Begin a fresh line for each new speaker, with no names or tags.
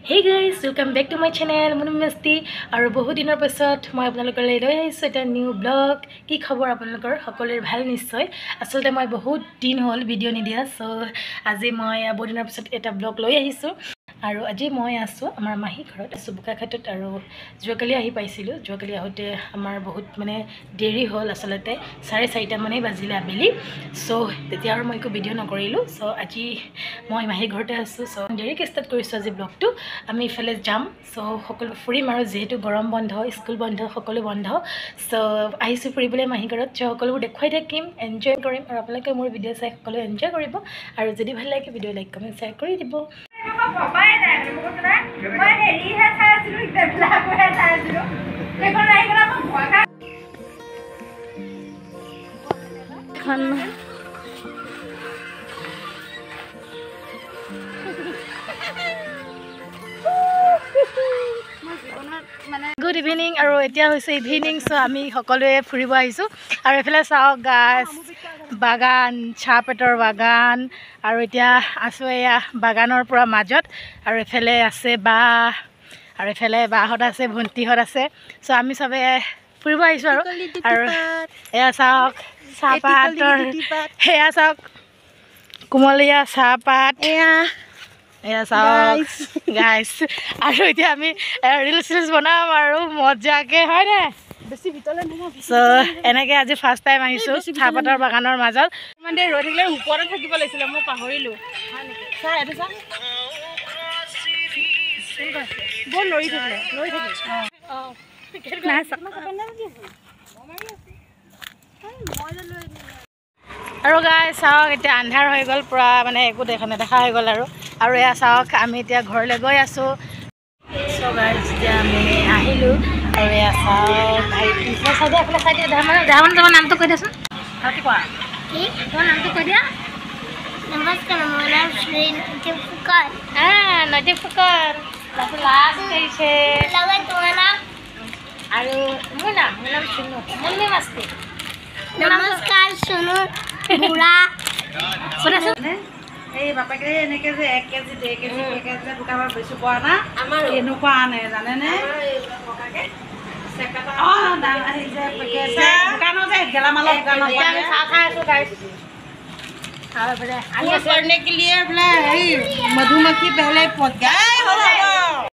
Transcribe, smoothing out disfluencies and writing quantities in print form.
Hey guys, welcome back to my channel Monu Masti aru bahut dinar pasat moi apnalokor lai ahisu eta new vlog ki khabor apnalokor hokoler bhal nishoy asolte moi bahut din hol video nidia so aji moi bahut dinar pasat eta vlog loi ahisu আৰু আজি মই আছো আমাৰ মাহী ঘৰত আছো বুকাখাটত আৰু জোকালি আহি পাইছিলো জোকালি আহতে আমাৰ বহুত মানে দেৰি হল আসলতে 4:30 মানে বাজিলে আবেলি সো তেতিয়া আৰু মই একো ভিডিও নকৰিলো সো আজি মই মাহী ঘৰতে আছো সো দেৰিকে ষ্টাৰ্ট কৰিছো আজি ব্লগটো আমি ইফালে যাম সো সকলো ফুৰিম আৰু যেহেতু গৰম বন্ধ স্কুল বন্ধ সকলো বন্ধ সো আহিছো ফুৰিবলৈ মাহী ঘৰত সকলোবোৰ দেখুৱাই থাকিম এনজয় কৰিম আৰু আপোনালোকে মোৰ ভিডিও চাই সকলো এনজয় কৰিব আৰু যদি ভাল লাগে ভিডিও লাইক কমেন্ট শ্বেয়াৰ কৰি দিব
Papai dah, aku kata, mana ni saya suruh kita belajar saya suruh. Lekor naik kenapa buat?
Kan. Good evening আৰু এতিয়া হৈছে ইভিনিং সো আমি সকলোৱে ফুৰিব আহিছো আৰু এফালে চাওক গাছ বাগান চাহপাতৰ বাগান আৰু এতিয়া আছো এয়া বাগানৰ পৰা মাজত আৰু এফালে আছে বা আৰু এফালে বাহত আছে ভন্টিহত আছে সো আমি সবে ফুৰিব আহিছো আৰু এয়া চাওক চাহপাতৰ এয়া চাওক কুমলীয়া চাহপাত এয়া চাওক গাইস আৰু এতিয়া আমি ৰিলস বনাম আৰু মজাকে হয় না বেছি ভিতৰলে নহয় সো এনেকে আজি ফাৰ্স্ট টাইম আহিছো চাহপাতৰ বাগানৰ মাজত মানে ৰৈ থাকিলে ওপৰত থাকিব লাগিছিল মই পাহৰিলো চাই এটো চা বৰ লৰি থাকে না আৰু গাইস চাওক এতিয়া আন্ধাৰ হৈ গ'ল পুৰা মানে একো দেখা হৈ গ'ল আৰু এয়া চাওক আমি এতিয়া ঘৰলৈ গৈ আছো সো গাইস এতিয়া আমি আহিলো আৰু এয়া চাওক ভাইটি চাইডে আপলা চাইডে দামান তোমাৰ নামটো কৈ দেচোন ভাইটি কোৱা কি তোমাৰ নামটো কৈ দিয়া
नमस्कार मेरा नाम श्री नटिफुकर
नटिफुकर लास्ट कैसे
लगा तुम्हारा
আৰু মোৰ নাম সুনু মন্নি মাস্তি
नमस्कार सुनो बुरा
কোৱাচোন
এই বাপাকে এনেকে যে 1 কেজি 2 কেজি 1 কেজি দোকানৰ বেছি পোৱা না আমাৰ এনেকুৱা আনে জানে নে ককাকে সেকাটা দাম আহি যে পেকেট দোকানৰ যে গেলামালৰ দোকানৰ
আমি চাহ খাই আছো গাইস
करने के लिए अपना मधुमक्खी पहले पहुंच गए